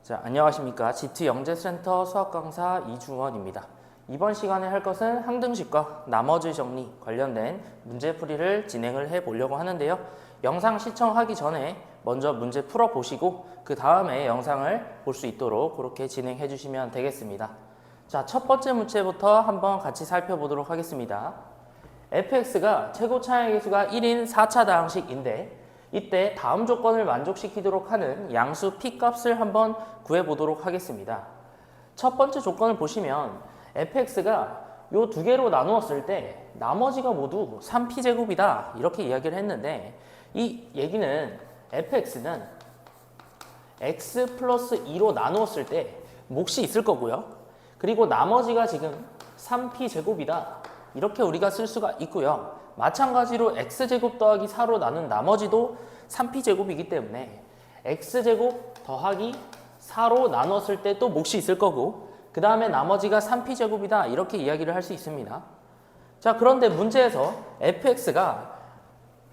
자, 안녕하십니까. G2 영재센터 수학 강사 이중원입니다. 이번 시간에 할 것은 항등식과 나머지 정리 관련된 문제풀이를 진행을 해 보려고 하는데요. 영상 시청하기 전에 먼저 문제 풀어 보시고 그 다음에 영상을 볼 수 있도록 그렇게 진행해 주시면 되겠습니다. 자, 첫 번째 문제부터 한번 같이 살펴보도록 하겠습니다. fx가 최고 차항의 개수가 1인 4차 다항식인데 이때 다음 조건을 만족시키도록 하는 양수 p 값을 한번 구해보도록 하겠습니다. 첫 번째 조건을 보시면 fx가 요 두 개로 나누었을 때 나머지가 모두 3p제곱이다 이렇게 이야기를 했는데 이 얘기는 fx는 x 플러스 2로 나누었을 때 몫이 있을 거고요. 그리고 나머지가 지금 3p제곱이다 이렇게 우리가 쓸 수가 있고요. 마찬가지로 x제곱 더하기 4로 나눈 나머지도 3p제곱이기 때문에 x제곱 더하기 4로 나눴을 때 또 몫이 있을 거고 그 다음에 나머지가 3p제곱이다 이렇게 이야기를 할 수 있습니다. 자, 그런데 문제에서 fx가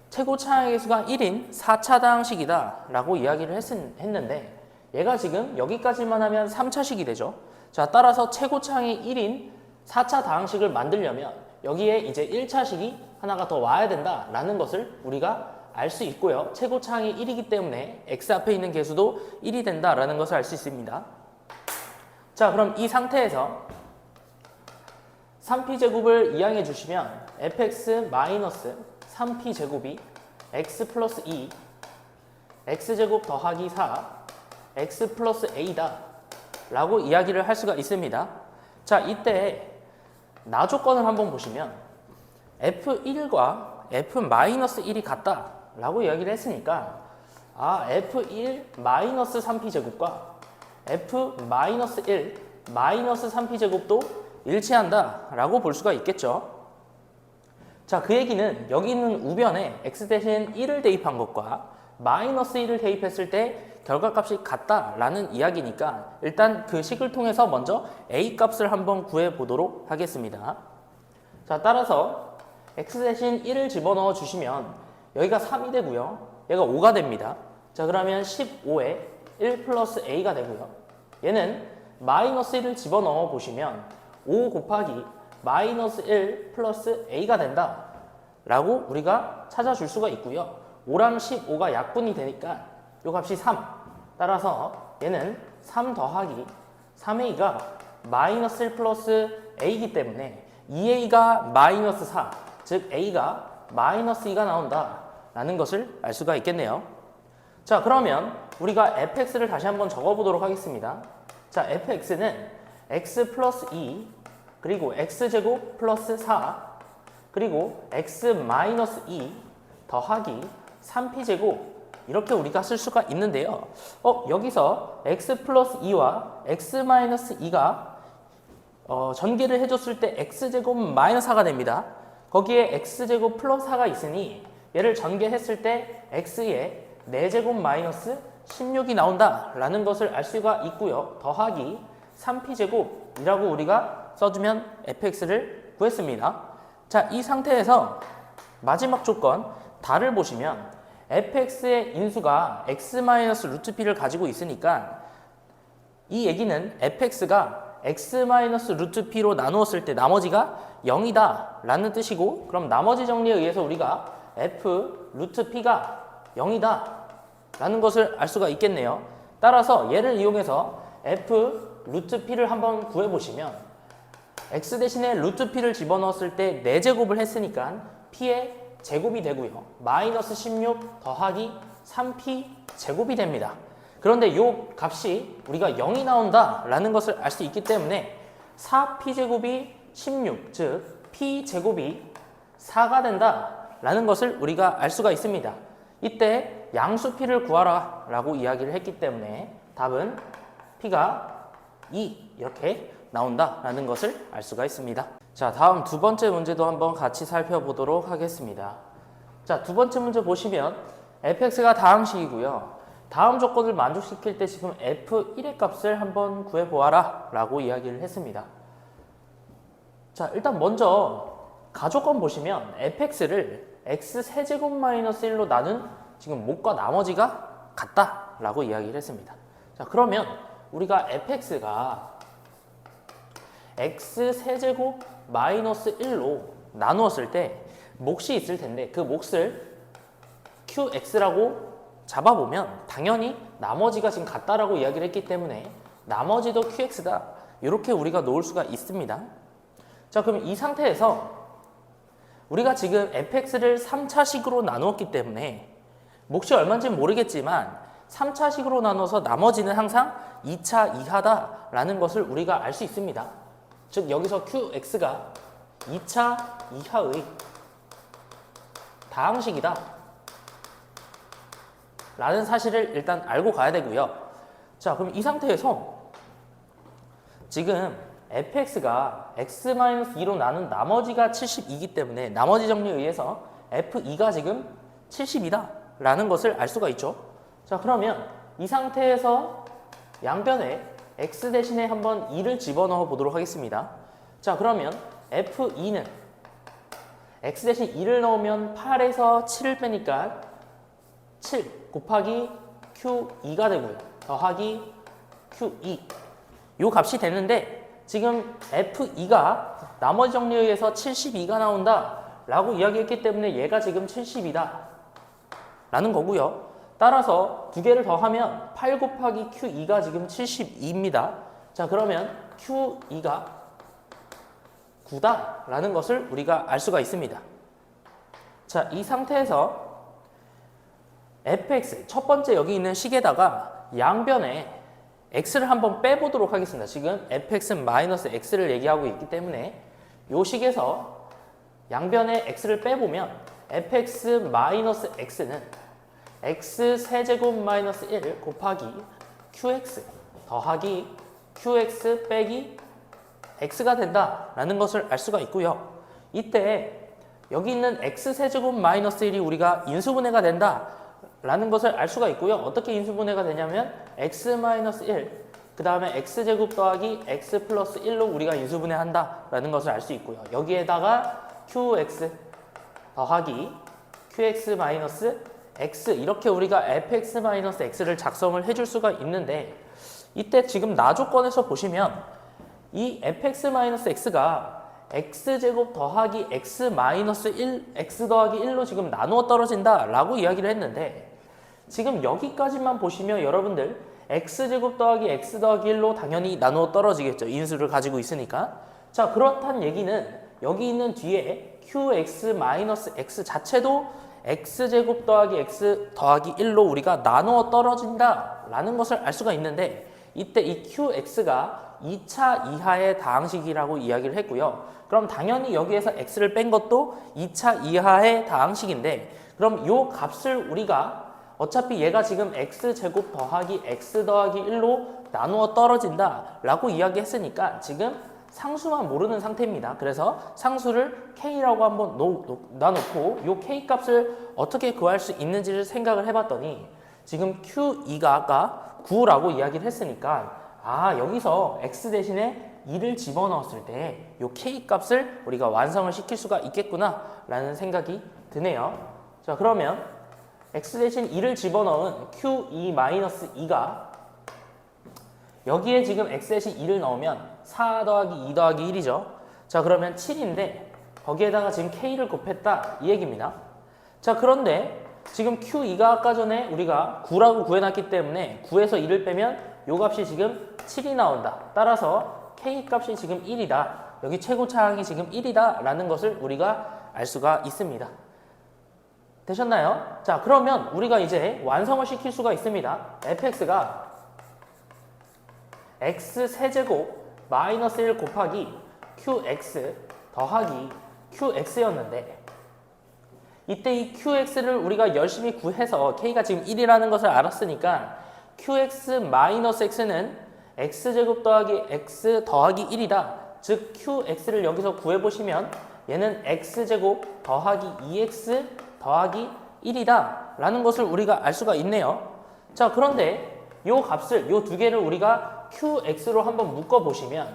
최고 차항의 개수가 1인 4차 다항식이다 라고 이야기를 했는데 얘가 지금 여기까지만 하면 3차식이 되죠. 자, 따라서 최고 차항의 1인 4차 다항식을 만들려면 여기에 이제 1차식이 하나가 더 와야 된다라는 것을 우리가 알 수 있고요. 최고 차항이 1이기 때문에 x 앞에 있는 개수도 1이 된다라는 것을 알 수 있습니다. 자, 그럼 이 상태에서 3p제곱을 이항해 주시면 fx 마이너스 3p제곱이 x 플러스 2 x제곱 더하기 4 x 플러스 a다 라고 이야기를 할 수가 있습니다. 자, 이때 나 조건을 한번 보시면 f1과 f-1이 같다 라고 이야기를 했으니까 f1 마이너스 3p제곱과 f-1 마이너스 3p제곱도 일치한다 라고 볼 수가 있겠죠. 자, 그 얘기는 여기 있는 우변에 x 대신 1을 대입한 것과 마이너스 1을 대입했을 때 결과값이 같다라는 이야기니까 일단 그 식을 통해서 먼저 a 값을 한번 구해보도록 하겠습니다. 자, 따라서 x 대신 1을 집어넣어 주시면 여기가 3이 되고요. 얘가 5가 됩니다. 자, 그러면 15에 1 플러스 a가 되고요. 얘는 마이너스 1을 집어넣어 보시면 5 곱하기 마이너스 1 플러스 a가 된다 라고 우리가 찾아줄 수가 있고요. 5랑 15가 약분이 되니까 요 값이 3. 따라서 얘는 3 더하기 3a가 마이너스 1 플러스 a이기 때문에 2a가 마이너스 4, 즉 a가 마이너스 2가 나온다 라는 것을 알 수가 있겠네요. 자, 그러면 우리가 fx를 다시 한번 적어보도록 하겠습니다. 자, fx는 x 플러스 2 그리고 x제곱 플러스 4 그리고 x 마이너스 2 더하기 3p제곱 이렇게 우리가 쓸 수가 있는데요. 여기서 x 플러스 2와 x 마이너스 2가 전개를 해줬을 때 x제곱 마이너스 4가 됩니다. 거기에 x제곱 플러스 4가 있으니 얘를 전개했을 때 x에 4제곱 마이너스 16이 나온다 라는 것을 알 수가 있고요. 더하기 3p제곱이라고 우리가 써주면 fx를 구했습니다. 자, 이 상태에서 마지막 조건 달을 보시면 fx의 인수가 x-루트-p를 가지고 있으니까 이 얘기는 fx가 x-루트-p로 나누었을 때 나머지가 0이다 라는 뜻이고 그럼 나머지 정리에 의해서 우리가 f 루트 p가 0이다 라는 것을 알 수가 있겠네요. 따라서 얘를 이용해서 f 루트 p를 한번 구해보시면 x 대신에 루트 p를 집어넣었을 때 4제곱을 했으니까 p의 제곱이 되고요. 마이너스 16 더하기 3p 제곱이 됩니다. 그런데 이 값이 우리가 0이 나온다 라는 것을 알 수 있기 때문에 4p 제곱이 16, 즉 p 제곱이 4가 된다 라는 것을 우리가 알 수가 있습니다. 이때 양수 p를 구하라 라고 이야기를 했기 때문에 답은 p가 2 이렇게 나온다 라는 것을 알 수가 있습니다. 자, 다음 두 번째 문제도 한번 같이 살펴보도록 하겠습니다. 자, 두 번째 문제 보시면 fx가 다항식이고요. 다음 조건을 만족시킬 때 지금 f1의 값을 한번 구해보아라 라고 이야기를 했습니다. 자, 일단 먼저 가조건 보시면 fx를 x 세제곱 마이너스 1로 나눈 지금 몫과 나머지가 같다 라고 이야기를 했습니다. 자, 그러면 우리가 fx가 x 세제곱 마이너스 1로 나누었을 때 몫이 있을 텐데 그 몫을 qx라고 잡아보면 당연히 나머지가 지금 같다라고 이야기를 했기 때문에 나머지도 qx다. 이렇게 우리가 놓을 수가 있습니다. 자, 그럼 이 상태에서 우리가 지금 fx를 3차식으로 나누었기 때문에 몫이 얼마인지는 모르겠지만 3차식으로 나눠서 나머지는 항상 2차 이하다라는 것을 우리가 알 수 있습니다. 즉 여기서 qx가 2차 이하의 다항식이다 라는 사실을 일단 알고 가야 되고요. 자, 그럼 이 상태에서 지금 fx가 x-2로 나눈 나머지가 72이기 때문에 나머지 정리에 의해서 f2가 지금 70이다 라는 것을 알 수가 있죠. 자, 그러면 이 상태에서 양변에 x 대신에 한번 2를 집어넣어 보도록 하겠습니다. 자, 그러면 f2는 x 대신 2를 넣으면 8에서 7을 빼니까 7 곱하기 q2가 되고요. 더하기 q2 요 값이 되는데 지금 f2가 나머지 정리에 의해서 72가 나온다 라고 이야기했기 때문에 얘가 지금 70이다 라는 거고요. 따라서 두 개를 더하면 8 곱하기 q2가 지금 72입니다. 자, 그러면 q2가 9다 라는 것을 우리가 알 수가 있습니다. 자, 이 상태에서 fx 첫 번째 여기 있는 식에다가 양변에 x를 한번 빼보도록 하겠습니다. 지금 fx-x를 얘기하고 있기 때문에 이 식에서 양변에 x를 빼보면 fx-x는 x 세제곱 마이너스 1 곱하기 qx 더하기 qx 빼기 x가 된다라는 것을 알 수가 있고요. 이때 여기 있는 x 세제곱 마이너스 1이 우리가 인수분해가 된다 라는 것을 알 수가 있고요. 어떻게 인수분해가 되냐면 x-1 그 다음에 x제곱 더하기 x 플러스 1로 우리가 인수분해한다 라는 것을 알 수 있고요. 여기에다가 qx 더하기 qx-x 이렇게 우리가 fx-x를 작성을 해줄 수가 있는데 이때 지금 나 조건에서 보시면 이 fx-x가 x제곱 더하기 x-1 x 더하기 1로 지금 나누어 떨어진다 라고 이야기를 했는데 지금 여기까지만 보시면 여러분들 x제곱 더하기 x 더하기 1로 당연히 나누어 떨어지겠죠. 인수를 가지고 있으니까. 자, 그렇단 얘기는 여기 있는 뒤에 qx-x 자체도 x제곱 더하기 x 더하기 1로 우리가 나누어 떨어진다 라는 것을 알 수가 있는데 이때 이 qx가 2차 이하의 다항식이라고 이야기를 했고요. 그럼 당연히 여기에서 x를 뺀 것도 2차 이하의 다항식인데 그럼 요 값을 우리가 어차피 얘가 지금 x제곱 더하기 x 더하기 1로 나누어 떨어진다 라고 이야기했으니까 지금 상수만 모르는 상태입니다. 그래서 상수를 k라고 한번 놔놓고 요 k 값을 어떻게 구할 수 있는지를 생각을 해봤더니 지금 q2가 아까 9라고 이야기를 했으니까 여기서 x 대신에 2를 집어넣었을 때 요 k 값을 우리가 완성을 시킬 수가 있겠구나 라는 생각이 드네요. 자, 그러면 x 대신 2를 집어넣은 q2-2가 여기에 지금 x 대신 2를 넣으면 4 더하기 2 더하기 1이죠. 자, 그러면 7인데 거기에다가 지금 k를 곱했다 이 얘기입니다. 자, 그런데 지금 q2가 아까 전에 우리가 9라고 구해놨기 때문에 9에서 2를 빼면 요 값이 지금 7이 나온다. 따라서 k 값이 지금 1이다. 여기 최고차항이 지금 1이다 라는 것을 우리가 알 수가 있습니다. 되셨나요? 자, 그러면 우리가 이제 완성을 시킬 수가 있습니다. fx가 x 세제곱 마이너스 1 곱하기 qx 더하기 qx였는데 이때 이 qx를 우리가 열심히 구해서 k가 지금 1이라는 것을 알았으니까 qx-x는 x제곱 더하기 x 더하기 1이다. 즉 qx를 여기서 구해보시면 얘는 x제곱 더하기 2x 더하기 1이다 라는 것을 우리가 알 수가 있네요. 자, 그런데 요 값을 요 두 개를 우리가 qx로 한번 묶어보시면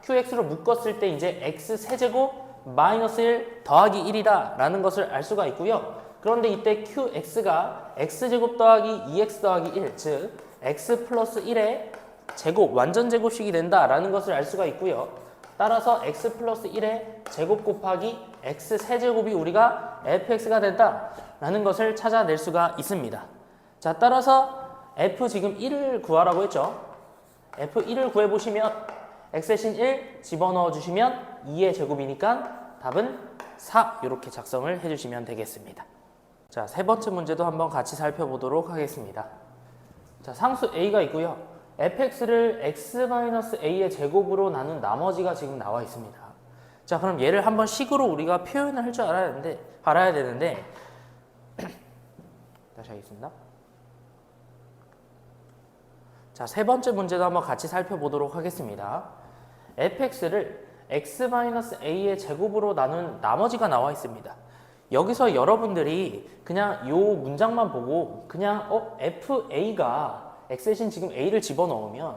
qx로 묶었을 때 이제 x 세제곱 마이너스 1 더하기 1이다 라는 것을 알 수가 있고요. 그런데 이때 qx가 x제곱 더하기 2x 더하기 1 즉 x 플러스 1의 제곱, 완전 제곱식이 된다라는 것을 알 수가 있고요. 따라서 x 플러스 1의 제곱 곱하기 x 세제곱이 우리가 fx가 된다라는 것을 찾아낼 수가 있습니다. 자, 따라서 f 지금 1을 구하라고 했죠. f1을 구해보시면 x 대신 1 집어넣어 주시면 2의 제곱이니까 답은 4 이렇게 작성을 해주시면 되겠습니다. 자, 세 번째 문제도 한번 같이 살펴보도록 하겠습니다. 자, 상수 a가 있고요. fx를 x-a의 제곱으로 나눈 나머지가 지금 나와 있습니다. 자, 그럼 얘를 한번 식으로 우리가 표현을 할 줄 알아야 되는데 다시 하겠습니다. 자, 세 번째 문제도 한번 같이 살펴보도록 하겠습니다. fx를 x-a의 제곱으로 나눈 나머지가 나와 있습니다. 여기서 여러분들이 그냥 요 문장만 보고 그냥 fa가 x 대신 지금 a를 집어넣으면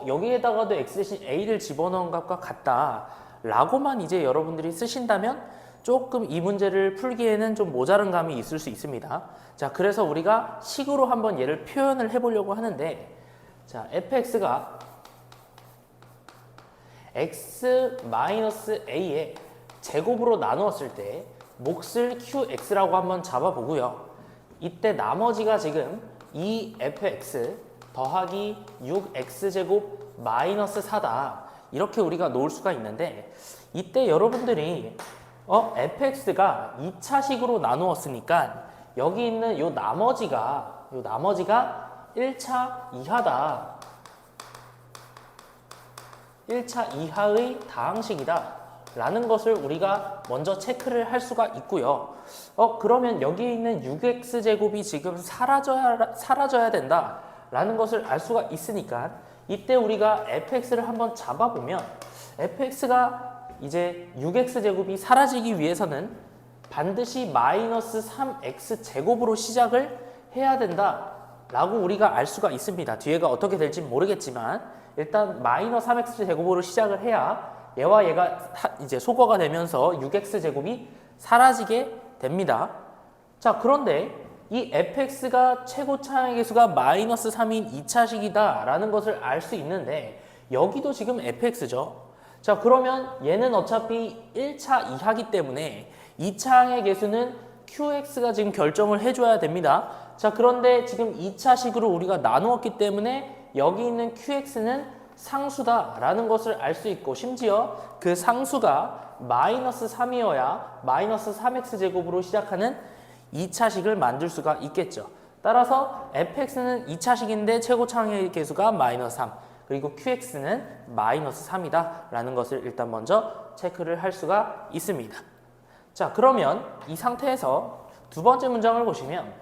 여기에다가도 x 대신 a를 집어넣은 것과 같다 라고만 이제 여러분들이 쓰신다면 조금 이 문제를 풀기에는 좀 모자란 감이 있을 수 있습니다. 자, 그래서 우리가 식으로 한번 얘를 표현을 해보려고 하는데, 자, fx가 x-a의 제곱으로 나누었을 때 몫을 qx라고 한번 잡아보고요. 이때 나머지가 지금 2fx 더하기 6x제곱 마이너스 4다 이렇게 우리가 놓을 수가 있는데, 이때 여러분들이 fx가 2차식으로 나누었으니까 여기 있는 요 나머지가 1차 이하다, 1차 이하의 다항식이다 라는 것을 우리가 먼저 체크를 할 수가 있고요. 그러면 여기 있는 6x제곱이 지금 사라져야 된다 라는 것을 알 수가 있으니까 이때 우리가 fx를 한번 잡아보면 fx가 이제 6x제곱이 사라지기 위해서는 반드시 마이너스 3x제곱으로 시작을 해야 된다 라고 우리가 알 수가 있습니다. 뒤에가 어떻게 될지 모르겠지만 일단 마이너스 3x제곱으로 시작을 해야 얘와 얘가 이제 소거가 되면서 6x제곱이 사라지게 됩니다. 자, 그런데 이 fx가 최고 차항의 개수가 마이너스 3인 2차식이다 라는 것을 알 수 있는데 여기도 지금 fx죠. 자, 그러면 얘는 어차피 1차 이하기 때문에 2차항의 개수는 qx가 지금 결정을 해줘야 됩니다. 자, 그런데 지금 2차식으로 우리가 나누었기 때문에 여기 있는 qx는 상수다 라는 것을 알 수 있고, 심지어 그 상수가 마이너스 3이어야 마이너스 3x제곱으로 시작하는 2차식을 만들 수가 있겠죠. 따라서 fx는 2차식인데 최고 차항의 개수가 마이너스 3, 그리고 qx는 마이너스 3이다 라는 것을 일단 먼저 체크를 할 수가 있습니다. 자, 그러면 이 상태에서 두 번째 문장을 보시면,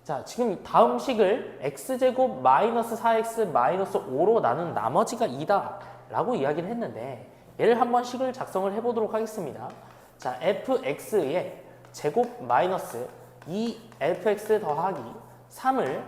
자, 지금 다음 식을 x제곱 마이너스 4x 마이너스 5로 나눈 나머지가 2다 라고 이야기를 했는데 얘를 한번 식을 작성을 해보도록 하겠습니다. 자, fx의 제곱 마이너스 2fx 더하기 3을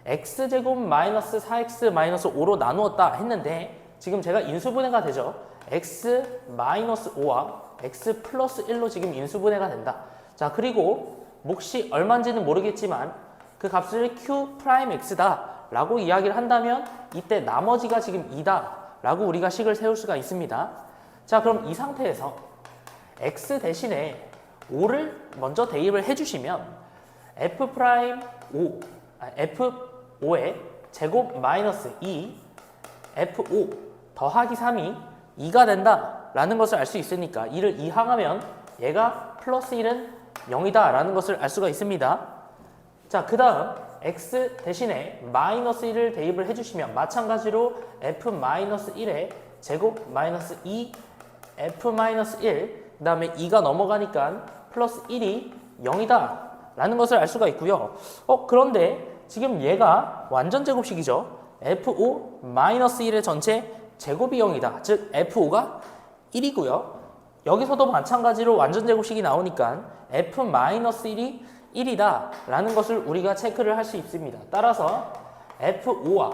x제곱 마이너스 4x 마이너스 5로 나누었다 했는데 지금 제가 인수분해가 되죠. x 마이너스 5와 x 플러스 1로 지금 인수분해가 된다. 자, 그리고 몫이 얼마인지는 모르겠지만 그 값을 q 프라임 x다 라고 이야기를 한다면 이때 나머지가 지금 2다 라고 우리가 식을 세울 수가 있습니다. 자, 그럼 이 상태에서 x 대신에 5를 먼저 대입을 해주시면 f 프라임 5, f5의 제곱 마이너스 2 f5 더하기 3이 2가 된다 라는 것을 알 수 있으니까 2를 이항하면 얘가 플러스 1은 0이다 라는 것을 알 수가 있습니다. 자, 그 다음 x 대신에 마이너스 1을 대입을 해주시면 마찬가지로 f-1의 제곱 마이너스 2 f-1 그 다음에 2가 넘어가니까 플러스 1이 0이다 라는 것을 알 수가 있고요. 그런데 지금 얘가 완전 제곱식이죠. f5-1의 전체 제곱이 0이다. 즉 f5가 1이고요. 여기서도 마찬가지로 완전 제곱식이 나오니까 f-1이 1이다 라는 것을 우리가 체크를 할 수 있습니다. 따라서 f5와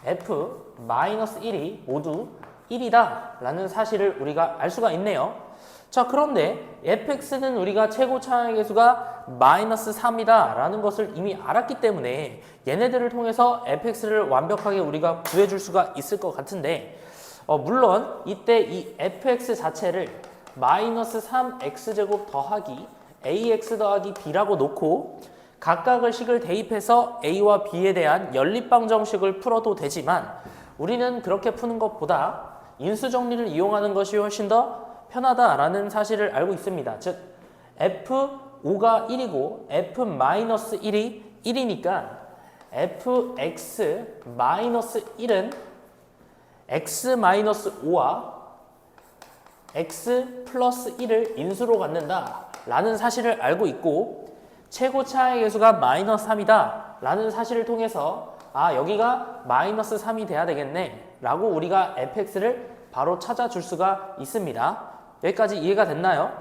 f-1이 모두 1이다 라는 사실을 우리가 알 수가 있네요. 자, 그런데 fx는 우리가 최고 차항의 개수가 마이너스 3이다 라는 것을 이미 알았기 때문에 얘네들을 통해서 fx를 완벽하게 우리가 구해줄 수가 있을 것 같은데 물론 이때 이 fx 자체를 마이너스 3x제곱 더하기 ax 더하기 b라고 놓고 각각의 식을 대입해서 a와 b에 대한 연립방정식을 풀어도 되지만 우리는 그렇게 푸는 것보다 인수정리를 이용하는 것이 훨씬 더 편하다라는 사실을 알고 있습니다. 즉 f5가 1이고 f-1이 1이니까 fx-1은 x-5와 x 플러스 1을 인수로 갖는다 라는 사실을 알고 있고 최고 차의 개수가 마이너스 3이다 라는 사실을 통해서 여기가 마이너스 3이 돼야 되겠네 라고 우리가 fx를 바로 찾아줄 수가 있습니다. 여기까지 이해가 됐나요?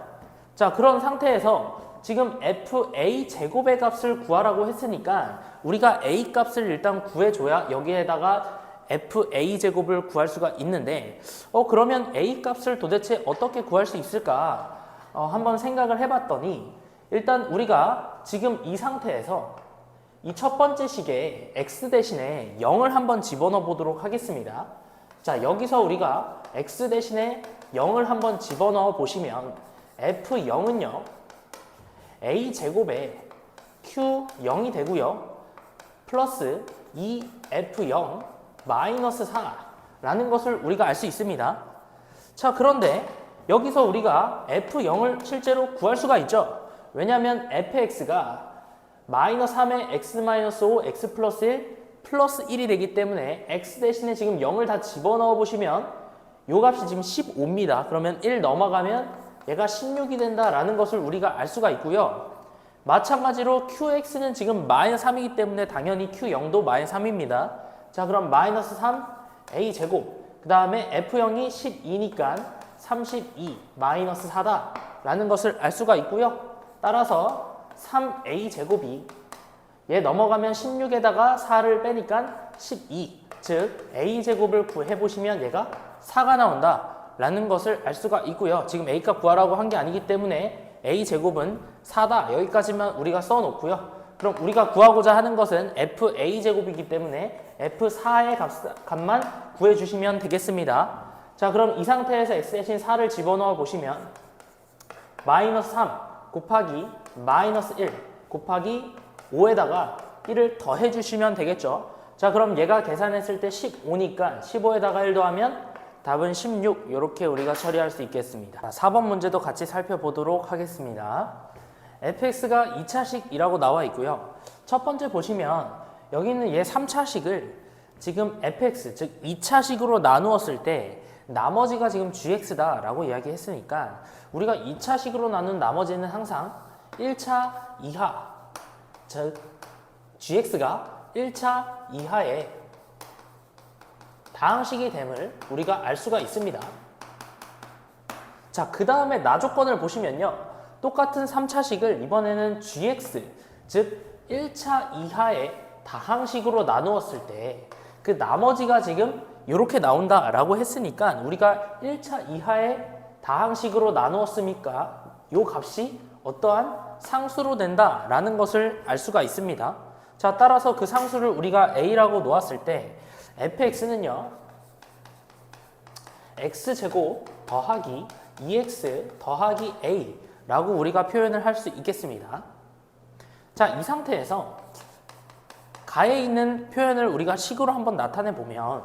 자, 그런 상태에서 지금 fa 제곱의 값을 구하라고 했으니까 우리가 a 값을 일단 구해줘야 여기에다가 fa 제곱을 구할 수가 있는데 그러면 a 값을 도대체 어떻게 구할 수 있을까 한번 생각을 해봤더니 일단 우리가 지금 이 상태에서 이 첫 번째 식에 x 대신에 0을 한번 집어넣어 보도록 하겠습니다. 자, 여기서 우리가 x 대신에 0을 한번 집어넣어 보시면 f0은요 a 제곱에 q0이 되고요 플러스 2f0 마이너스 4라는 것을 우리가 알 수 있습니다. 자, 그런데 여기서 우리가 f0을 실제로 구할 수가 있죠. 왜냐하면 fx가 마이너스 3에 x-5 x 플러스 1 플러스 1이 되기 때문에 x 대신에 지금 0을 다 집어넣어 보시면 요 값이 지금 15입니다. 그러면 1 넘어가면 얘가 16이 된다라는 것을 우리가 알 수가 있고요. 마찬가지로 qx는 지금 마이너스 3이기 때문에 당연히 q0도 마이너스 3입니다. 자, 그럼 마이너스 3 a 제곱 그 다음에 f0이 12니까 32 마이너스 4다 라는 것을 알 수가 있고요. 따라서 3a 제곱이 얘 넘어가면 16에다가 4를 빼니까 12 즉 a 제곱을 구해보시면 얘가 4가 나온다 라는 것을 알 수가 있고요. 지금 a 값 구하라고 한 게 아니기 때문에 a 제곱은 4다 여기까지만 우리가 써놓고요. 그럼 우리가 구하고자 하는 것은 fa 제곱이기 때문에 f4의 값만 구해주시면 되겠습니다. 자, 그럼 이 상태에서 x 대신 4를 집어넣어 보시면 마이너스 3 곱하기 마이너스 1 곱하기 5에다가 1을 더해 주시면 되겠죠. 자, 그럼 얘가 계산했을 때 15니까 15에다가 1 더하면 답은 16 이렇게 우리가 처리할 수 있겠습니다. 4번 문제도 같이 살펴보도록 하겠습니다. fx가 2차식이라고 나와 있고요. 첫 번째 보시면 여기 있는 얘 3차식을 지금 fx 즉 2차식으로 나누었을 때 나머지가 지금 gx다 라고 이야기했으니까 우리가 2차식으로 나눈 나머지는 항상 1차 이하 즉 gx가 1차 이하의 다항식이 됨을 우리가 알 수가 있습니다. 자, 그 다음에 나조건을 보시면요. 똑같은 3차식을 이번에는 gx 즉 1차 이하의 다항식으로 나누었을 때 그 나머지가 지금 이렇게 나온다 라고 했으니까 우리가 1차 이하의 다항식으로 나누었으니까 이 값이 어떠한 상수로 된다 라는 것을 알 수가 있습니다. 자, 따라서 그 상수를 우리가 a라고 놓았을 때 fx는요 x제곱 더하기 2x 더하기 a 라고 우리가 표현을 할 수 있겠습니다. 자, 이 상태에서 가에 있는 표현을 우리가 식으로 한번 나타내 보면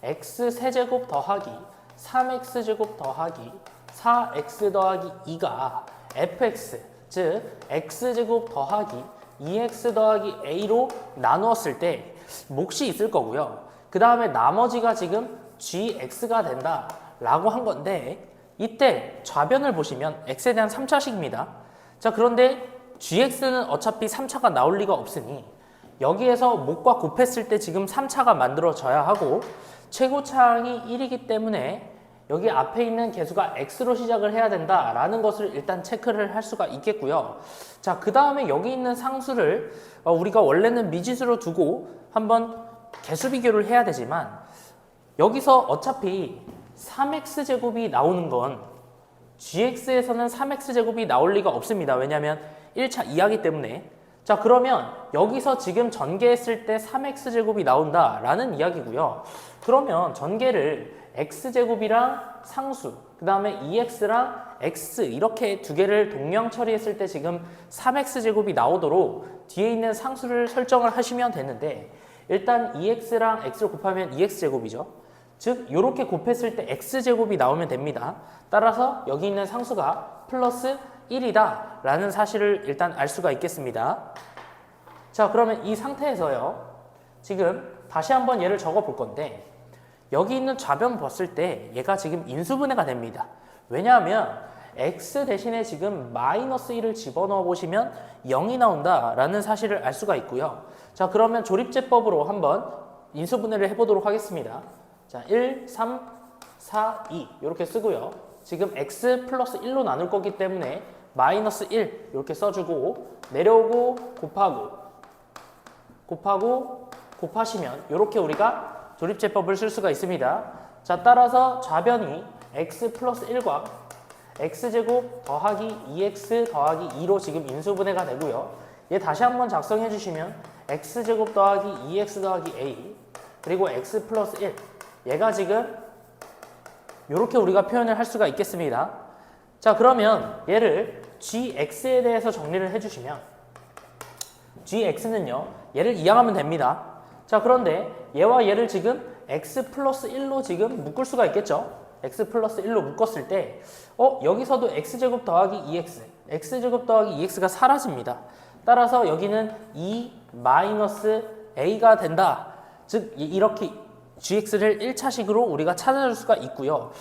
x세제곱 더하기 3x제곱 더하기 4x 더하기 2가 fx 즉 x제곱 더하기 2x 더하기 a로 나누었을 때 몫이 있을 거고요. 그 다음에 나머지가 지금 gx가 된다 라고 한 건데 이때 좌변을 보시면 x에 대한 3차식입니다. 자, 그런데 gx는 어차피 3차가 나올 리가 없으니 여기에서 몫과 곱했을 때 지금 3차가 만들어져야 하고 최고차항이 1이기 때문에 여기 앞에 있는 개수가 x로 시작을 해야 된다라는 것을 일단 체크를 할 수가 있겠고요. 자, 그 다음에 여기 있는 상수를 우리가 원래는 미지수로 두고 한번 개수 비교를 해야 되지만 여기서 어차피 3x제곱이 나오는 건 gx에서는 3x제곱이 나올 리가 없습니다. 왜냐하면 1차 이하기 때문에. 자, 그러면 여기서 지금 전개했을 때 3x제곱이 나온다라는 이야기고요. 그러면 전개를 x제곱이랑 상수, 그 다음에 2x랑 x 이렇게 두 개를 동령 처리했을 때 지금 3x제곱이 나오도록 뒤에 있는 상수를 설정을 하시면 되는데, 일단 2x랑 x를 곱하면 2x제곱이죠. 즉 이렇게 곱했을 때 x제곱이 나오면 됩니다. 따라서 여기 있는 상수가 플러스 1이다 라는 사실을 일단 알 수가 있겠습니다. 자, 그러면 이 상태에서요, 지금 다시 한번 얘를 적어 볼 건데, 여기 있는 좌변 봤을 때 얘가 지금 인수분해가 됩니다. 왜냐하면 x 대신에 지금 마이너스 1을 집어넣어 보시면 0이 나온다 라는 사실을 알 수가 있고요. 자, 그러면 조립제법으로 한번 인수분해를 해보도록 하겠습니다. 자, 1, 3, 4, 2 이렇게 쓰고요. 지금 x 플러스 1로 나눌 거기 때문에 마이너스 1 이렇게 써주고, 내려오고 곱하시면 이렇게 우리가 조립제법을 쓸 수가 있습니다. 자, 따라서 좌변이 x 플러스 1과 x제곱 더하기 2x 더하기 2로 지금 인수분해가 되고요. 얘 다시 한번 작성해 주시면 x제곱 더하기 2x 더하기 a 그리고 x 플러스 1, 얘가 지금 이렇게 우리가 표현을 할 수가 있겠습니다. 자, 그러면 얘를 gx에 대해서 정리를 해주시면 gx는요, 얘를 이항하면 됩니다. 자, 그런데 얘와 얘를 지금 x 플러스 1로 지금 묶을 수가 있겠죠. x 플러스 1로 묶었을 때 여기서도 x제곱 더하기 2x, x제곱 더하기 2x가 사라집니다. 따라서 여기는 2 마이너스 a가 된다. 즉 이렇게 gx를 1차식으로 우리가 찾아줄 수가 있고요.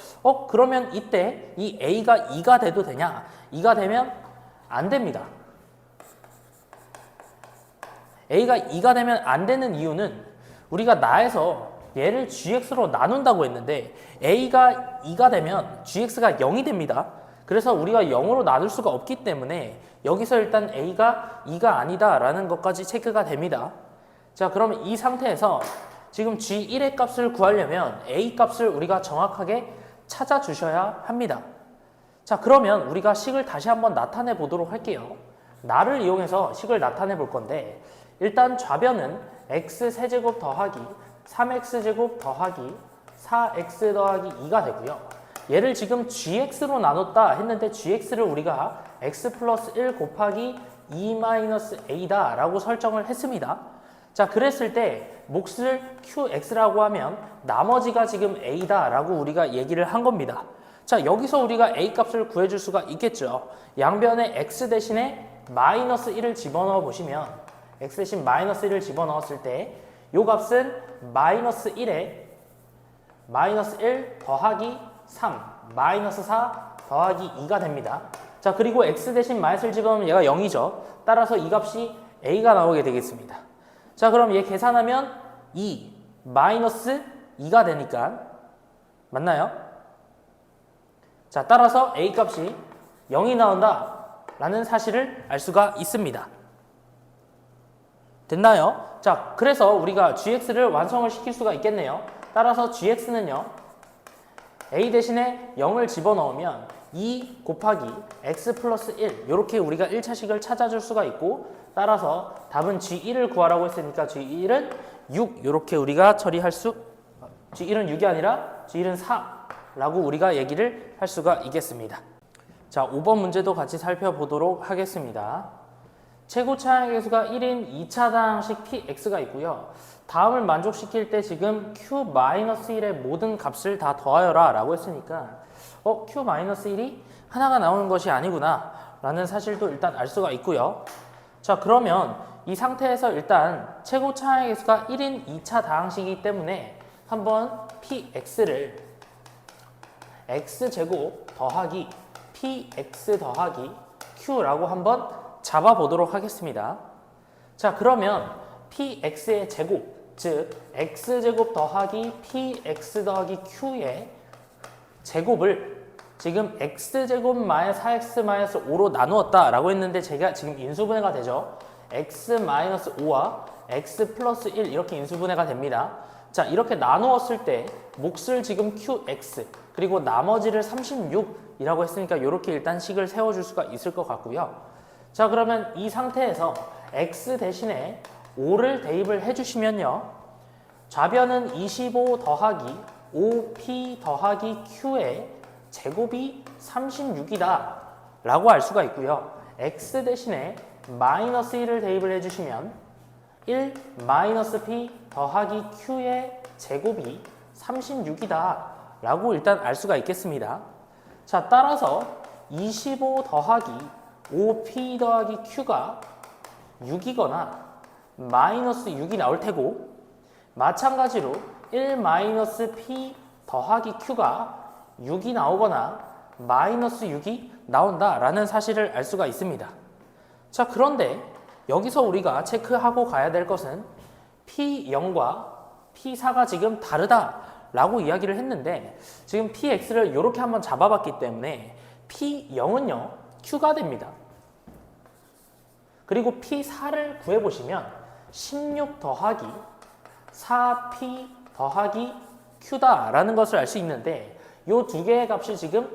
그러면 이때 이 a가 2가 돼도 되냐? 2가 되면 안 됩니다. a가 2가 되면 안 되는 이유는 우리가 나에서 얘를 gx로 나눈다고 했는데 a가 2가 되면 gx가 0이 됩니다. 그래서 우리가 0으로 나눌 수가 없기 때문에 여기서 일단 a가 2가 아니다 라는 것까지 체크가 됩니다. 자, 그러면 이 상태에서 지금 g1의 값을 구하려면 a 값을 우리가 정확하게 찾아주셔야 합니다. 자, 그러면 우리가 식을 다시 한번 나타내 보도록 할게요. 나를 이용해서 식을 나타내 볼 건데, 일단 좌변은 x 세제곱 더하기 3x제곱 더하기 4x 더하기 2가 되고요. 얘를 지금 gx로 나눴다 했는데 gx를 우리가 x 플러스 1 곱하기 2 마이너스 a다 라고 설정을 했습니다. 자, 그랬을 때 몫을 qx라고 하면 나머지가 지금 a다 라고 우리가 얘기를 한 겁니다. 자, 여기서 우리가 a 값을 구해줄 수가 있겠죠. 양변에 x 대신에 마이너스 1을 집어넣어 보시면 x 대신 마이너스 1을 집어넣었을 때 요 값은 마이너스 1에 마이너스 1 더하기 3 마이너스 4 더하기 2가 됩니다. 자, 그리고 x 대신 마이너스를 집어넣으면 얘가 0이죠. 따라서 이 값이 a가 나오게 되겠습니다. 자, 그럼 얘 계산하면 2 마이너스 2가 되니까 맞나요? 자, 따라서 a 값이 0이 나온다 라는 사실을 알 수가 있습니다. 됐나요? 자, 그래서 우리가 gx를 완성을 시킬 수가 있겠네요. 따라서 gx는요, a 대신에 0을 집어넣으면 2 곱하기 x 플러스 1 이렇게 우리가 1차식을 찾아줄 수가 있고, 따라서 답은 g1을 구하라고 했으니까 g1은 6 이렇게 우리가 처리할 수, g1은 6이 아니라 g1은 4라고 우리가 얘기를 할 수가 있겠습니다. 자, 5번 문제도 같이 살펴보도록 하겠습니다. 최고 차항의 개수가 1인 2차 다항식 px가 있고요. 다음을 만족시킬 때 지금 q-1의 모든 값을 다 더하여라 라고 했으니까 q-1이 하나가 나오는 것이 아니구나 라는 사실도 일단 알 수가 있고요. 자, 그러면 이 상태에서 일단 최고 차항의 개수가 1인 2차 다항식이기 때문에 한번 px를 x제곱 더하기 px 더하기 q라고 한번 잡아보도록 하겠습니다. 자, 그러면 px의 제곱, 즉 x제곱 더하기 px 더하기 q의 제곱을 지금 x제곱 마이너스 4x 마이너스 5로 나누었다 라고 했는데 제가 지금 인수분해가 되죠. x 마이너스 5와 x 플러스 1 이렇게 인수분해가 됩니다. 자, 이렇게 나누었을 때 몫을 지금 qx 그리고 나머지를 36 이라고 했으니까 이렇게 일단 식을 세워줄 수가 있을 것 같고요. 자, 그러면 이 상태에서 x 대신에 5를 대입을 해주시면요. 좌변은 25 더하기 5p 더하기 q의 제곱이 36이다 라고 알 수가 있고요. x 대신에 마이너스 1을 대입을 해주시면 1 마이너스 p 더하기 q의 제곱이 36이다 라고 일단 알 수가 있겠습니다. 자, 따라서 25 더하기 5p 더하기 q가 6이거나 마이너스 6이 나올 테고, 마찬가지로 1 마이너스 p 더하기 q가 6이 나오거나 마이너스 6이 나온다 라는 사실을 알 수가 있습니다. 자, 그런데 여기서 우리가 체크하고 가야 될 것은 P0과 P4가 지금 다르다 라고 이야기를 했는데, 지금 Px를 이렇게 한번 잡아봤기 때문에 P0은요 Q가 됩니다. 그리고 P4를 구해보시면 16 더하기 4P 더하기 Q다 라는 것을 알 수 있는데, 이 두 개의 값이 지금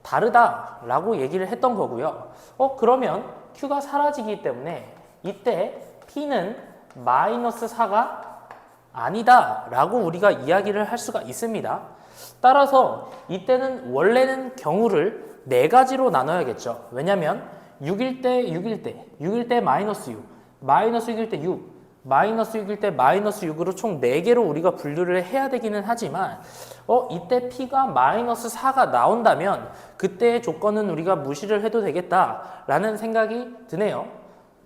다르다 라고 얘기를 했던 거고요. 그러면 Q가 사라지기 때문에 이때 P는 마이너스 4가 아니다 라고 우리가 이야기를 할 수가 있습니다. 따라서 이때는 원래는 경우를 4가지로 나눠야겠죠. 왜냐면 6일 때 6일 때 6일 때 마이너스 6, 마이너스 6일 때 6, 마이너스 6일 때 마이너스 6으로 총 4개로 우리가 분류를 해야 되기는 하지만 이때 P가 마이너스 4가 나온다면 그때의 조건은 우리가 무시를 해도 되겠다라는 생각이 드네요.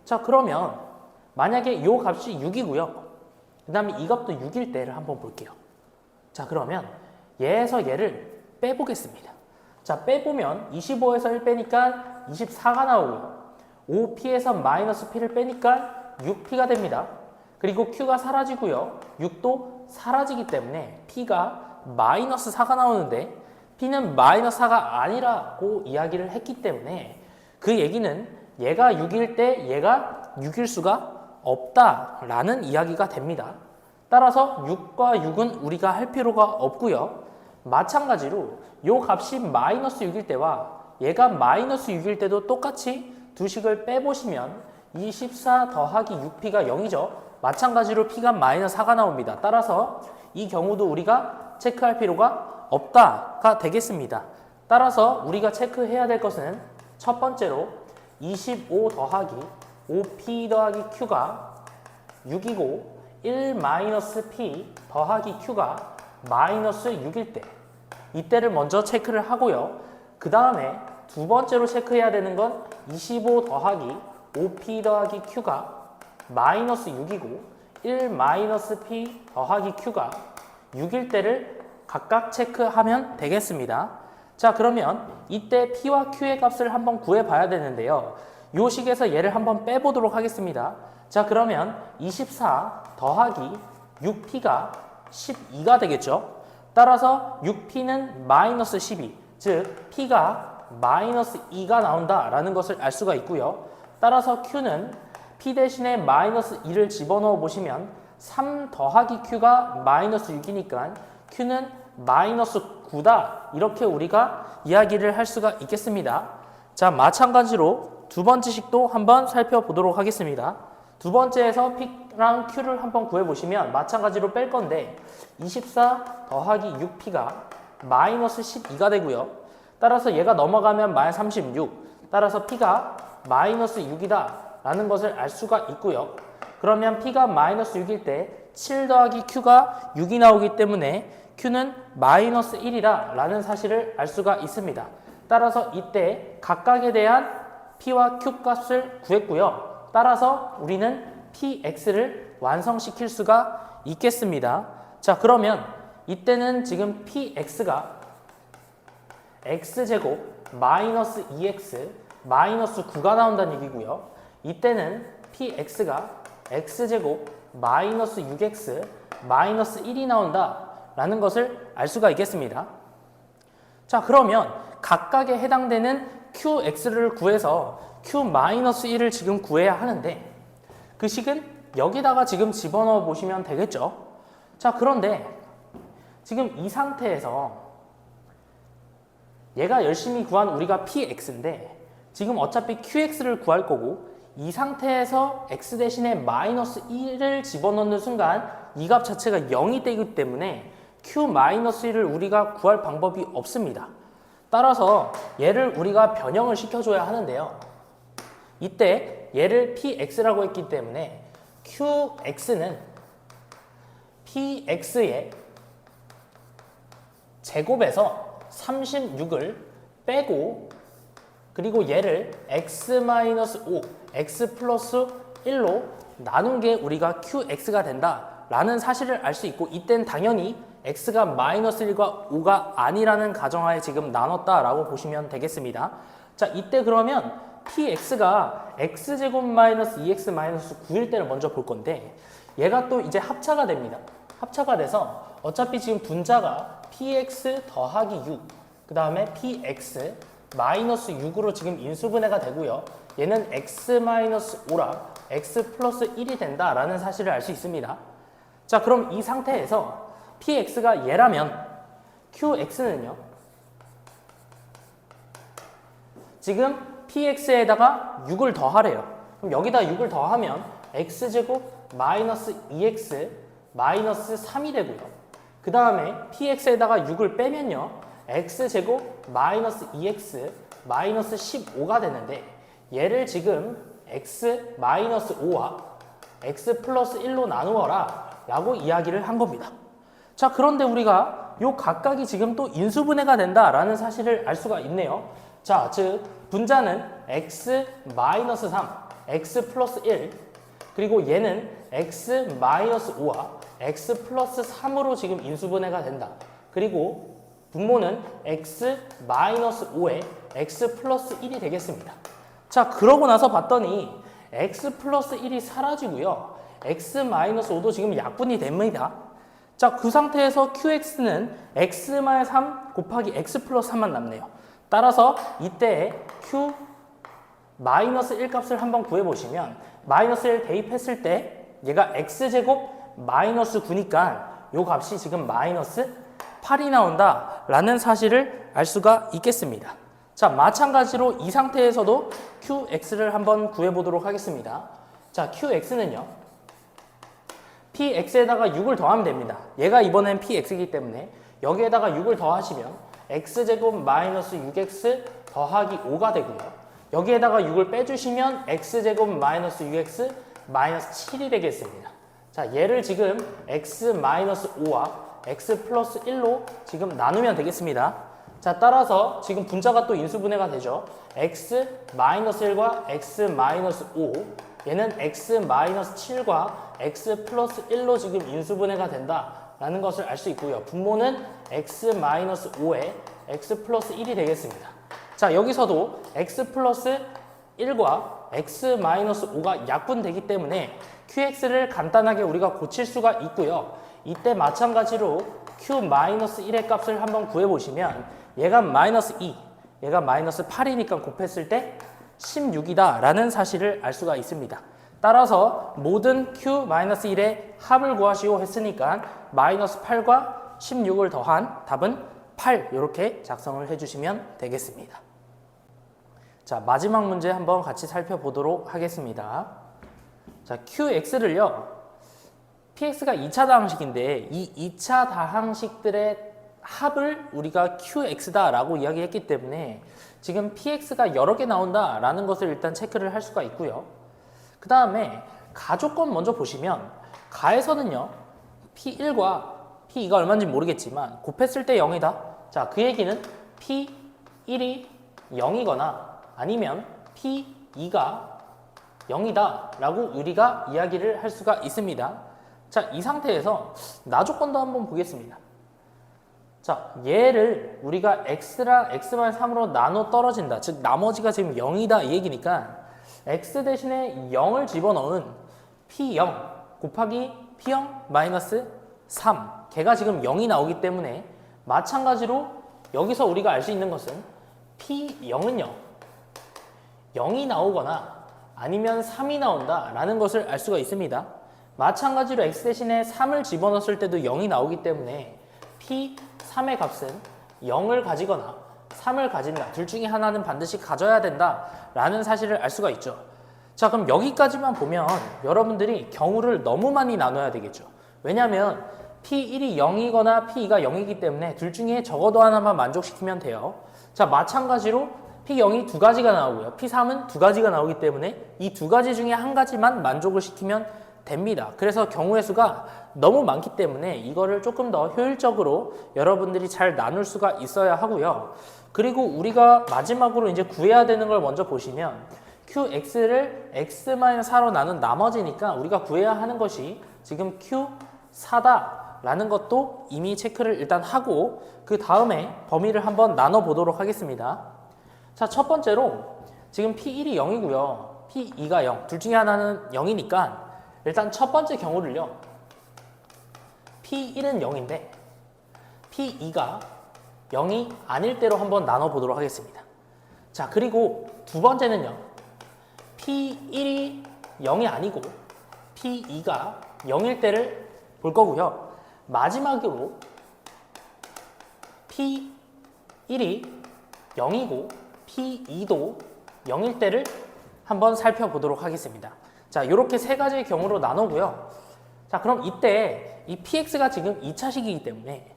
자, 그러면 만약에 이 값이 6이고요. 그 다음에 이 값도 6일 때를 한번 볼게요. 자, 그러면 얘에서 얘를 빼보겠습니다. 자, 빼보면 25에서 1 빼니까 24가 나오고요. 5P에서 마이너스 P를 빼니까 6P가 됩니다. 그리고 Q가 사라지고요. 6도 사라지기 때문에 P가 마이너스 4가 나오는데, P는 마이너스 4가 아니라고 이야기를 했기 때문에 그 얘기는 얘가 6일 때 얘가 6일 수가 없다라는 이야기가 됩니다. 따라서 6과 6은 우리가 할 필요가 없고요. 마찬가지로 이 값이 마이너스 6일 때와 얘가 마이너스 6일 때도 똑같이 두 식을 빼보시면 24 더하기 6P가 0이죠. 마찬가지로 P가 마이너스 4가 나옵니다. 따라서 이 경우도 우리가 체크할 필요가 없다가 되겠습니다. 따라서 우리가 체크해야 될 것은 첫 번째로 25 더하기 5P 더하기 Q가 6이고 1 마이너스 P 더하기 Q가 마이너스 6일 때, 이때를 먼저 체크를 하고요. 그 다음에 두 번째로 체크해야 되는 건 25 더하기 5P 더하기 Q가 마이너스 6이고 1 마이너스 P 더하기 Q가 6일 때를 각각 체크하면 되겠습니다. 자, 그러면 이때 P와 Q의 값을 한번 구해봐야 되는데요. 이 식에서 얘를 한번 빼보도록 하겠습니다. 자, 그러면 24 더하기 6P가 12가 되겠죠. 따라서 6P는 마이너스 12, 즉 P가 마이너스 2가 나온다라는 것을 알 수가 있고요. 따라서 Q는 P 대신에 마이너스 2를 집어넣어 보시면 3 더하기 Q가 마이너스 6이니까 Q는 마이너스 9다, 이렇게 우리가 이야기를 할 수가 있겠습니다. 자, 마찬가지로 두 번째 식도 한번 살펴보도록 하겠습니다. 두 번째에서 P랑 Q를 한번 구해보시면 마찬가지로 뺄 건데 24 더하기 6P가 마이너스 12가 되고요. 따라서 얘가 넘어가면 마이너스 36, 따라서 P가 마이너스 6이다 라는 것을 알 수가 있고요. 그러면 P가 마이너스 6일 때 7 더하기 Q가 6이 나오기 때문에 Q는 마이너스 1이다 라는 사실을 알 수가 있습니다. 따라서 이때 각각에 대한 P와 Q 값을 구했고요. 따라서 우리는 PX를 완성시킬 수가 있겠습니다. 자, 그러면 이때는 지금 PX가 X제곱 마이너스 2X 마이너스 9가 나온다는 얘기고요. 이때는 PX가 X제곱 마이너스 6X 마이너스 1이 나온다 라는 것을 알 수가 있겠습니다. 자, 그러면 각각에 해당되는 QX를 구해서 Q-1을 지금 구해야 하는데 그 식은 여기다가 지금 집어넣어 보시면 되겠죠. 자, 그런데 지금 이 상태에서 얘가 열심히 구한 우리가 px인데 지금 어차피 qx를 구할 거고 이 상태에서 x 대신에 마이너스 1을 집어넣는 순간 이 값 자체가 0이 되기 때문에 q-1을 우리가 구할 방법이 없습니다. 따라서 얘를 우리가 변형을 시켜줘야 하는데요. 이때 얘를 px라고 했기 때문에 qx는 px의 제곱에서 36을 빼고 그리고 얘를 x-5, x 플러스 1로 나눈 게 우리가 qx가 된다라는 사실을 알 수 있고 이땐 당연히 x가 마이너스 1과 5가 아니라는 가정하에 지금 나눴다라고 보시면 되겠습니다. 자, 이때 그러면 px가 x제곱 마이너스 2x 마이너스 9일 때를 먼저 볼 건데 얘가 또 이제 합차가 됩니다. 합차가 돼서 어차피 지금 분자가 px 더하기 6, 그 다음에 px 마이너스 6으로 지금 인수분해가 되고요. 얘는 x 마이너스 5라 x 플러스 1이 된다라는 사실을 알 수 있습니다. 자, 그럼 이 상태에서 px가 얘라면 qx는요. 지금 px에다가 6을 더하래요. 그럼 여기다 6을 더하면 x제곱 마이너스 2x 마이너스 3이 되고요. 그 다음에 px에다가 6을 빼면요. x제곱 마이너스 2x 마이너스 15가 되는데 얘를 지금 x 마이너스 5와 x 플러스 1로 나누어라 라고 이야기를 한 겁니다. 자, 그런데 우리가 요 각각이 지금 또 인수분해가 된다라는 사실을 알 수가 있네요. 자, 즉 분자는 x 마이너스 3, x 플러스 1 그리고 얘는 x 마이너스 5와 x 플러스 3으로 지금 인수분해가 된다. 그리고 분모는 x 마이너스 5에 x 플러스 1이 되겠습니다. 자, 그러고 나서 봤더니 x 플러스 1이 사라지고요. x 마이너스 5도 지금 약분이 됩니다. 자, 그 상태에서 qx는 x-3 곱하기 x 플러스 3만 남네요. 따라서 이때 q 마이너스 1 값을 한번 구해보시면 마이너스 1 대입했을 때 얘가 x제곱 마이너스 9니까 요 값이 지금 마이너스 8이 나온다 라는 사실을 알 수가 있겠습니다. 자, 마찬가지로 이 상태에서도 qx를 한번 구해보도록 하겠습니다. 자, qx는요. px에다가 6을 더하면 됩니다. 얘가 이번엔 px이기 때문에 여기에다가 6을 더하시면 x제곱 마이너스 6x 더하기 5가 되고요. 여기에다가 6을 빼주시면 x제곱 마이너스 6x 마이너스 7이 되겠습니다. 자, 얘를 지금 x 마이너스 5와 x 플러스 1로 지금 나누면 되겠습니다. 자, 따라서 지금 분자가 또 인수분해가 되죠. x 마이너스 1과 x 마이너스 5 얘는 x 마이너스 7과 x 플러스 1로 지금 인수분해가 된다라는 것을 알 수 있고요. 분모는 x 마이너스 5에 x 플러스 1이 되겠습니다. 자, 여기서도 x 플러스 1과 x 마이너스 5가 약분되기 때문에 qx를 간단하게 우리가 고칠 수가 있고요. 이때 마찬가지로 q 마이너스 1의 값을 한번 구해보시면 얘가 마이너스 2, 얘가 마이너스 8이니까 곱했을 때 16이다 라는 사실을 알 수가 있습니다. 따라서 모든 q-1의 합을 구하시오 했으니까 마이너스 8과 16을 더한 답은 8 이렇게 작성을 해주시면 되겠습니다. 자, 마지막 문제 한번 같이 살펴보도록 하겠습니다. 자, qx를요. px가 2차 다항식인데 이 2차 다항식들의 합을 우리가 qx다 라고 이야기했기 때문에 지금 px가 여러 개 나온다 라는 것을 일단 체크를 할 수가 있고요. 그 다음에 가조건 먼저 보시면 가에서는요 p1과 p2가 얼마인지 모르겠지만 곱했을 때 0이다. 자, 그 얘기는 p1이 0이거나 아니면 p2가 0이다 라고 우리가 이야기를 할 수가 있습니다. 자, 이 상태에서 나조건도 한번 보겠습니다. 자, 얘를 우리가 x랑 x-3으로 나눠 떨어진다. 즉 나머지가 지금 0이다 이 얘기니까 x 대신에 0을 집어넣은 p0 곱하기 p0 마이너스 3 걔가 지금 0이 나오기 때문에 마찬가지로 여기서 우리가 알 수 있는 것은 p0은요 0이 나오거나 아니면 3이 나온다 라는 것을 알 수가 있습니다. 마찬가지로 x 대신에 3을 집어넣었을 때도 0이 나오기 때문에 p3의 값은 0을 가지거나 3을 가진다. 둘 중에 하나는 반드시 가져야 된다라는 사실을 알 수가 있죠. 자, 그럼 여기까지만 보면 여러분들이 경우를 너무 많이 나눠야 되겠죠. 왜냐하면 P1이 0이거나 P2가 0이기 때문에 둘 중에 적어도 하나만 만족시키면 돼요. 자, 마찬가지로 P0이 두 가지가 나오고요. P3은 두 가지가 나오기 때문에 이 두 가지 중에 한 가지만 만족을 시키면 됩니다. 그래서 경우의 수가 너무 많기 때문에 이거를 조금 더 효율적으로 여러분들이 잘 나눌 수가 있어야 하고요. 그리고 우리가 마지막으로 이제 구해야 되는 걸 먼저 보시면 QX를 X-4로 나눈 나머지니까 우리가 구해야 하는 것이 지금 Q4다 라는 것도 이미 체크를 일단 하고 그 다음에 범위를 한번 나눠 보도록 하겠습니다. 자, 첫 번째로 지금 P1이 0이고요. P2가 0. 둘 중에 하나는 0이니까 일단 첫 번째 경우를요. P1은 0인데 P2가 0이 아닐 때로 한번 나눠 보도록 하겠습니다. 자, 그리고 두 번째는요. P1이 0이 아니고 P2가 0일 때를 볼 거고요. 마지막으로 P1이 0이고 P2도 0일 때를 한번 살펴보도록 하겠습니다. 자, 이렇게 세 가지의 경우로 나누고요. 자, 그럼 이때 이 PX가 지금 2차식이기 때문에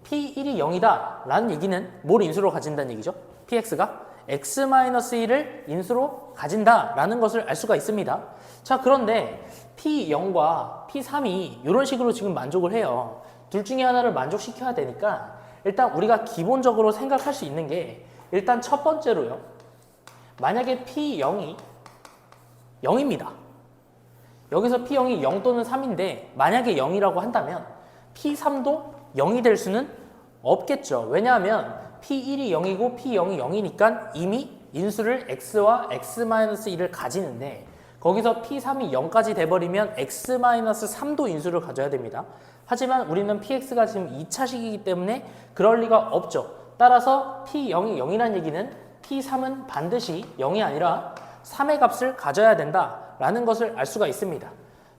P1이 0이다 라는 얘기는 뭘 인수로 가진다는 얘기죠? PX가 X-1을 인수로 가진다 라는 것을 알 수가 있습니다. 자, 그런데 P0과 P3이 이런 식으로 지금 만족을 해요. 둘 중에 하나를 만족시켜야 되니까 일단 우리가 기본적으로 생각할 수 있는 게 일단 첫 번째로요. 만약에 P0이 0입니다. 여기서 P0이 0 또는 3인데 만약에 0이라고 한다면 P3도 0이 될 수는 없겠죠. 왜냐하면 P1이 0이고 P0이 0이니까 이미 인수를 X와 X-1을 가지는데 거기서 P3이 0까지 돼버리면 X-3도 인수를 가져야 됩니다. 하지만 우리는 PX가 지금 2차식이기 때문에 그럴 리가 없죠. 따라서 P0이 0이라는 얘기는 P3은 반드시 0이 아니라 3의 값을 가져야 된다라는 것을 알 수가 있습니다.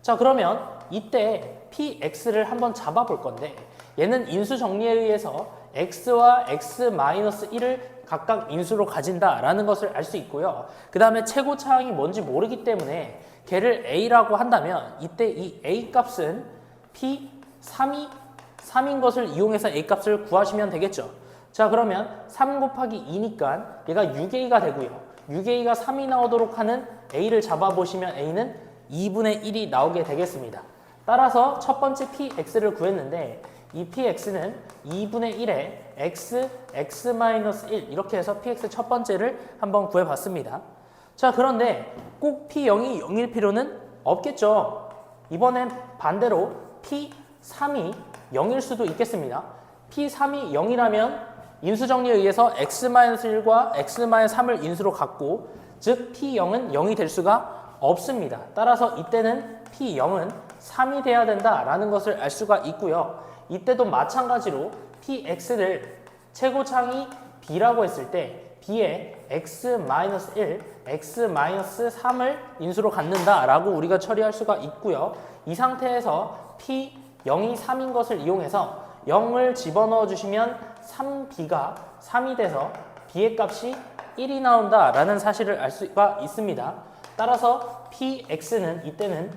자, 그러면 이때 PX를 한번 잡아볼 건데 얘는 인수 정리에 의해서 X와 X-1을 각각 인수로 가진다라는 것을 알 수 있고요. 그 다음에 최고차항이 뭔지 모르기 때문에 걔를 A라고 한다면 이때 이 A 값은 P3인 것을 이용해서 A 값을 구하시면 되겠죠. 자, 그러면 3 곱하기 2니까 얘가 6A가 되고요. 6A가 3이 나오도록 하는 A를 잡아보시면 A는 2분의 1이 나오게 되겠습니다. 따라서 첫 번째 PX를 구했는데 이 PX는 2분의 1에 X, X-1 이렇게 해서 PX 첫 번째를 한번 구해봤습니다. 자, 그런데 꼭 P0이 0일 필요는 없겠죠. 이번엔 반대로 P3이 0일 수도 있겠습니다. P3이 0이라면 인수정리에 의해서 X-1과 X-3을 인수로 갖고 즉 P0은 0이 될 수가 없습니다. 따라서 이때는 P0은 3이 돼야 된다라는 것을 알 수가 있고요. 이때도 마찬가지로 PX를 최고차항이 B라고 했을 때 B에 X-1, X-3을 인수로 갖는다라고 우리가 처리할 수가 있고요. 이 상태에서 P0이 3인 것을 이용해서 0을 집어넣어 주시면 3B가 3이 돼서 B의 값이 1이 나온다라는 사실을 알 수가 있습니다. 따라서 PX는 이때는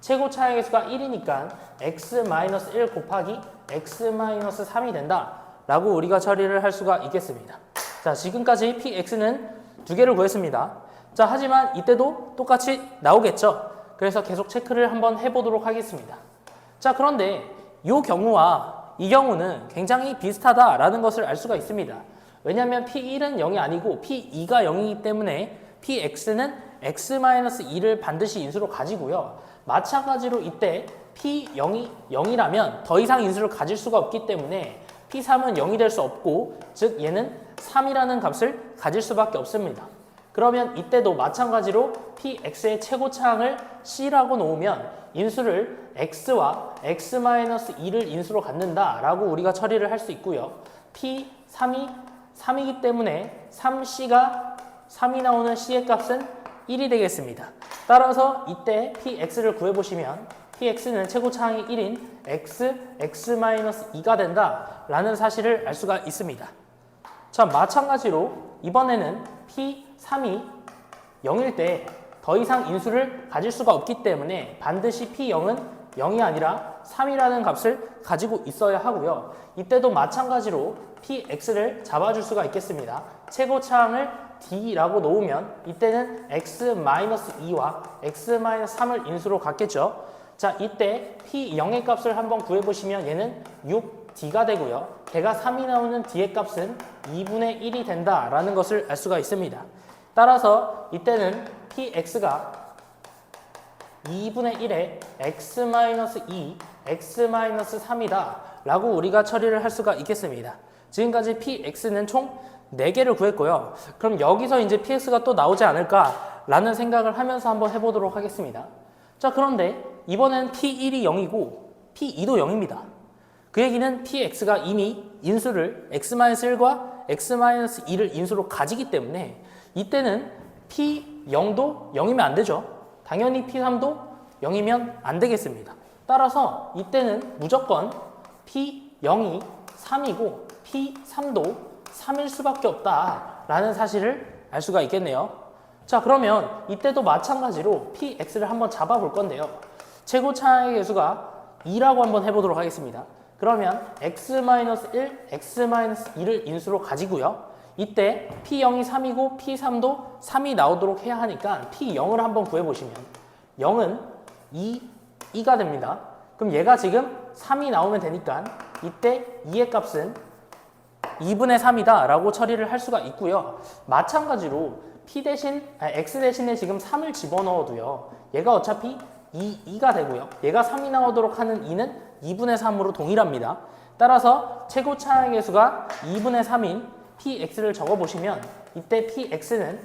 최고차항의 수가 1이니까 X-1 곱하기 X-3이 된다라고 우리가 처리를 할 수가 있겠습니다. 자, 지금까지 PX는 두 개를 구했습니다. 자, 하지만 이때도 똑같이 나오겠죠. 그래서 계속 체크를 한번 해보도록 하겠습니다. 자, 그런데 이 경우와 이 경우는 굉장히 비슷하다라는 것을 알 수가 있습니다. 왜냐하면 P1은 0이 아니고 P2가 0이기 때문에 PX는 X-2를 반드시 인수로 가지고요. 마찬가지로 이때 P0이 0이라면 더 이상 인수를 가질 수가 없기 때문에 P3은 0이 될 수 없고 즉 얘는 3이라는 값을 가질 수밖에 없습니다. 그러면 이때도 마찬가지로 PX의 최고차항을 C라고 놓으면 인수를 X와 X-2를 인수로 갖는다라고 우리가 처리를 할 수 있고요. P3이 3이기 때문에 3C가 3이 나오는 C의 값은 1이 되겠습니다. 따라서 이때 PX를 구해보시면 PX는 최고차항이 1인 X, X-2가 된다라는 사실을 알 수가 있습니다. 자, 마찬가지로 이번에는 P3이 0일 때 더 이상 인수를 가질 수가 없기 때문에 반드시 P0은 0이 아니라 3이라는 값을 가지고 있어야 하고요. 이때도 마찬가지로 Px를 잡아줄 수가 있겠습니다. 최고차항을 D라고 놓으면 이때는 X-2와 X-3을 인수로 갖겠죠. 자, 이때 P0의 값을 한번 구해보시면 얘는 6D가 되고요. 걔가 3이 나오는 D의 값은 2분의 1이 된다라는 것을 알 수가 있습니다. 따라서 이때는 Px가 2분의 1의 X-2, X-3이다 라고 우리가 처리를 할 수가 있겠습니다. 지금까지 Px는 총 4개를 구했고요. 그럼 여기서 이제 Px가 또 나오지 않을까 라는 생각을 하면서 한번 해보도록 하겠습니다. 자, 그런데 이번엔 P1이 0이고 P2도 0입니다. 그 얘기는 Px가 이미 인수를 X-1과 X-2를 인수로 가지기 때문에 이때는 P0도 0이면 안 되죠. 당연히 P3도 0이면 안 되겠습니다. 따라서 이때는 무조건 P0이 3이고 P3도 3일 수밖에 없다라는 사실을 알 수가 있겠네요. 자, 그러면 이때도 마찬가지로 Px를 한번 잡아볼 건데요. 최고차항의 개수가 2라고 한번 해보도록 하겠습니다. 그러면 X-1, X-2를 인수로 가지고요. 이때 P0이 3이고 P3도 3이 나오도록 해야 하니까 P0을 한번 구해보시면 0은 2가 됩니다. 그럼 얘가 지금 3이 나오면 되니까 이때 2의 값은 2분의 3이다 라고 처리를 할 수가 있고요. 마찬가지로 X 대신에 지금 3을 집어넣어도요. 얘가 어차피 2가 되고요. 얘가 3이 나오도록 하는 2는 2분의 3으로 동일합니다. 따라서 최고차항의 개수가 2분의 3인 Px를 적어보시면 이때 Px는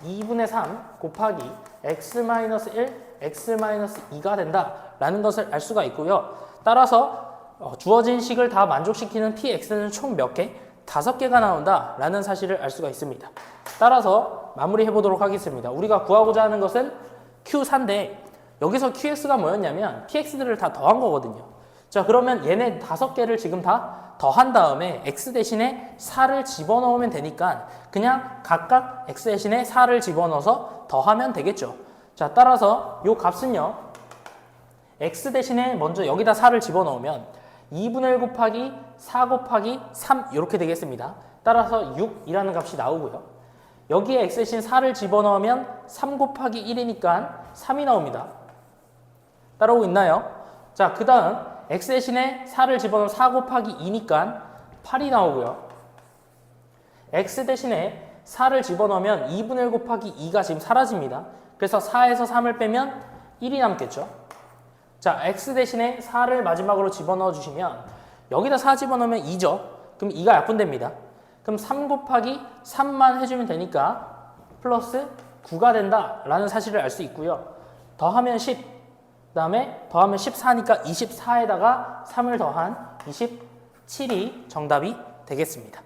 2분의 3 곱하기 X-1, X-2가 된다라는 것을 알 수가 있고요. 따라서 주어진 식을 다 만족시키는 Px는 총 몇 개? 5개가 나온다라는 사실을 알 수가 있습니다. 따라서 마무리해 보도록 하겠습니다. 우리가 구하고자 하는 것은 Q4인데 여기서 QX가 뭐였냐면 PX들을 다 더한 거거든요. 자, 그러면 얘네 5개를 지금 다 더한 다음에 X 대신에 4를 집어넣으면 되니까 그냥 각각 X 대신에 4를 집어넣어서 더하면 되겠죠. 자, 따라서 이 값은요. X 대신에 먼저 여기다 4를 집어넣으면 2분의 1 곱하기 4 곱하기 3 이렇게 되겠습니다. 따라서 6이라는 값이 나오고요. 여기에 X 대신 4를 집어넣으면 3 곱하기 1이니까 3이 나옵니다. 따라오고 있나요? 자, 그 다음 X 대신에 4를 집어넣으면 4 곱하기 2니까 8이 나오고요. X 대신에 4를 집어넣으면 2분의 1 곱하기 2가 지금 사라집니다. 그래서 4에서 3을 빼면 1이 남겠죠. 자, X 대신에 4를 마지막으로 집어넣어 주시면 여기다 4 집어넣으면 2죠. 그럼 2가 약분됩니다. 그럼 3 곱하기 3만 해주면 되니까 플러스 9가 된다라는 사실을 알 수 있고요. 더하면 10, 그 다음에 더하면 14니까 24에다가 3을 더한 27이 정답이 되겠습니다.